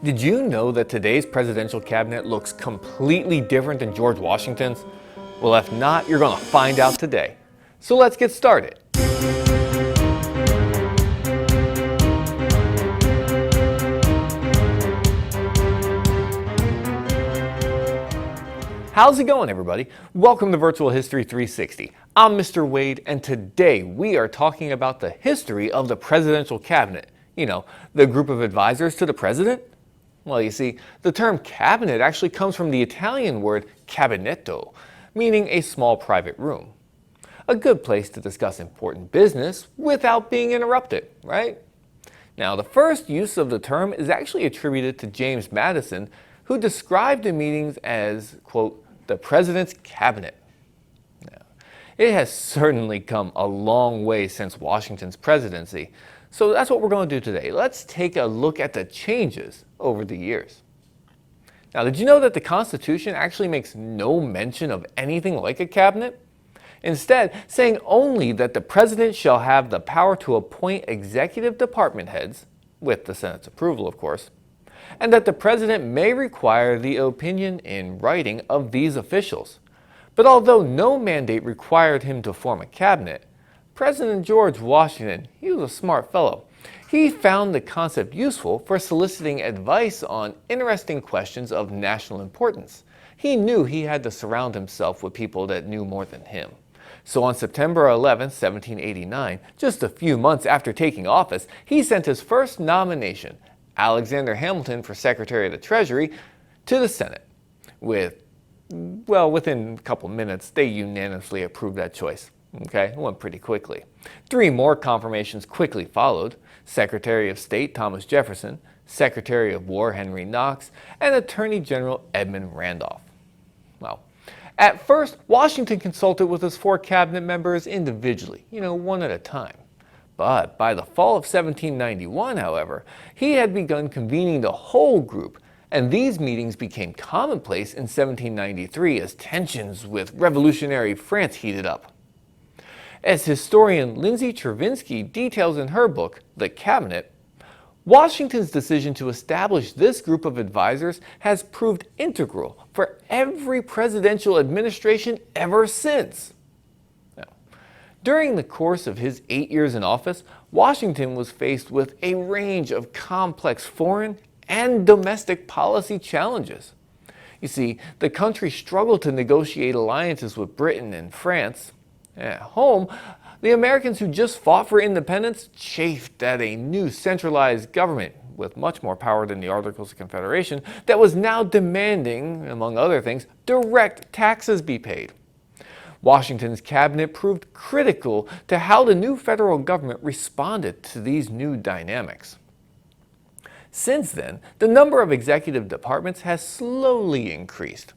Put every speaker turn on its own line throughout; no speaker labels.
Did you know that today's presidential cabinet looks completely different than George Washington's? Well, if not, you're going to find out today. So let's get started. How's it going, everybody? Welcome to Virtual History 360. I'm Mr. Wade, and today we are talking about the history of the presidential cabinet. You know, the group of advisors to the president. Well, you see, the term cabinet actually comes from the Italian word cabinetto, meaning a small private room. A good place to discuss important business without being interrupted, right? Now, the first use of the term is actually attributed to James Madison, who described the meetings as, quote, the president's cabinet. Now, it has certainly come a long way since Washington's presidency, so that's what we're going to do today. Let's take a look at the changes over the years. Now, did you know that the Constitution actually makes no mention of anything like a cabinet? Instead, saying only that the president shall have the power to appoint executive department heads, with the Senate's approval, of course, and that the president may require the opinion in writing of these officials. But although no mandate required him to form a cabinet, President George Washington, he was a smart fellow. He found the concept useful for soliciting advice on interesting questions of national importance. He knew he had to surround himself with people that knew more than him. So on September 11, 1789, just a few months after taking office, he sent his first nomination, Alexander Hamilton for Secretary of the Treasury, to the Senate. Within a couple minutes, they unanimously approved that choice. Okay, it went pretty quickly. 3 more confirmations quickly followed: Secretary of State Thomas Jefferson, Secretary of War Henry Knox, and Attorney General Edmund Randolph. Well, at first, Washington consulted with his 4 cabinet members individually, one at a time. But by the fall of 1791, however, he had begun convening the whole group, and these meetings became commonplace in 1793 as tensions with revolutionary France heated up. As historian Lindsay Chervinsky details in her book, The Cabinet, Washington's decision to establish this group of advisors has proved integral for every presidential administration ever since. Now, during the course of his 8 years in office, Washington was faced with a range of complex foreign and domestic policy challenges. You see, the country struggled to negotiate alliances with Britain and France. At home, the Americans who just fought for independence chafed at a new centralized government with much more power than the Articles of Confederation that was now demanding, among other things, direct taxes be paid. Washington's cabinet proved critical to how the new federal government responded to these new dynamics. Since then, the number of executive departments has slowly increased.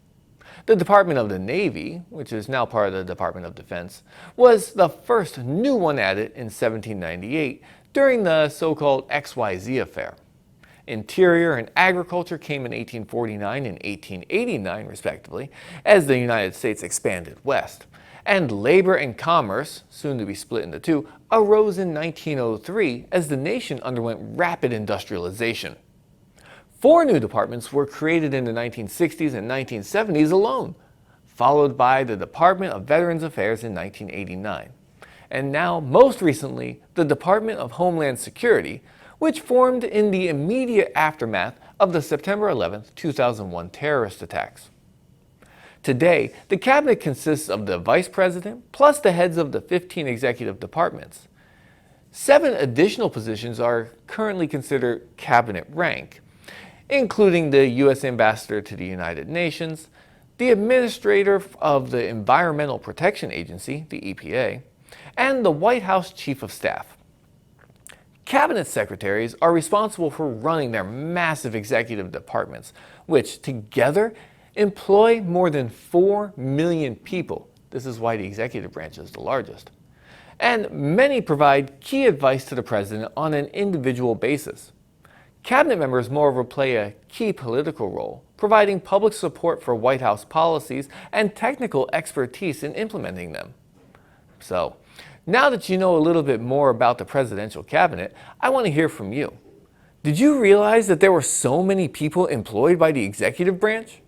The Department of the Navy, which is now part of the Department of Defense, was the first new one added in 1798 during the so-called XYZ affair. Interior and Agriculture came in 1849 and 1889, respectively, as the United States expanded west. And Labor and Commerce, soon to be split into 2, arose in 1903 as the nation underwent rapid industrialization. 4 new departments were created in the 1960s and 1970s alone, followed by the Department of Veterans Affairs in 1989. And now, most recently, the Department of Homeland Security, which formed in the immediate aftermath of the September 11, 2001 terrorist attacks. Today, the cabinet consists of the vice president plus the heads of the 15 executive departments. 7 additional positions are currently considered cabinet rank, including the U.S. Ambassador to the United Nations, the Administrator of the Environmental Protection Agency, the EPA, and the White House Chief of Staff. Cabinet secretaries are responsible for running their massive executive departments, which together employ more than 4 million people. This is why the executive branch is the largest. And many provide key advice to the president on an individual basis. Cabinet members, moreover, play a key political role, providing public support for White House policies and technical expertise in implementing them. So, now that you know a little bit more about the presidential cabinet, I want to hear from you. Did you realize that there were so many people employed by the executive branch?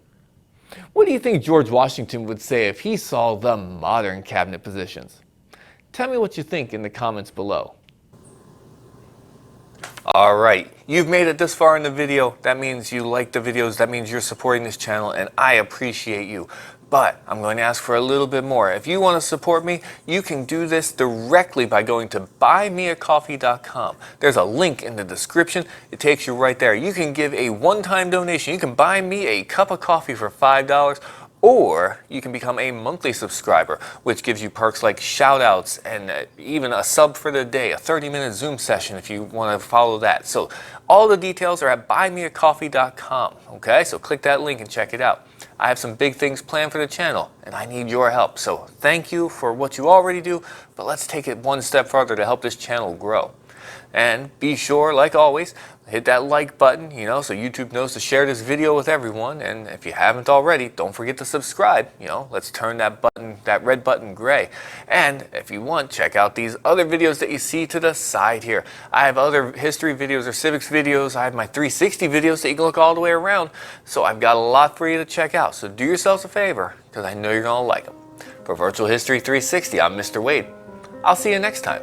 What do you think George Washington would say if he saw the modern cabinet positions? Tell me what you think in the comments below. Alright, you've made it this far in the video. That means you like the videos, that means you're supporting this channel, and I appreciate you. But I'm going to ask for a little bit more. If you want to support me, you can do this directly by going to buymeacoffee.com. There's a link in the description. It takes you right there. You can give a one-time donation. You can buy me a cup of coffee for $5. Or you can become a monthly subscriber, which gives you perks like shout-outs and even a sub for the day, a 30-minute Zoom session if you want to follow that. So all the details are at buymeacoffee.com, okay? So click that link and check it out. I have some big things planned for the channel, and I need your help. So thank you for what you already do, but let's take it one step further to help this channel grow. And be sure, like always, hit that like button, so YouTube knows to share this video with everyone. And if you haven't already, don't forget to subscribe. Let's turn that button, that red button, gray. And if you want, check out these other videos that you see to the side here. I have other history videos or civics videos. I have my 360 videos that you can look all the way around. So I've got a lot for you to check out. So do yourselves a favor, because I know you're going to like them. For Virtual History 360, I'm Mr. Wade. I'll see you next time.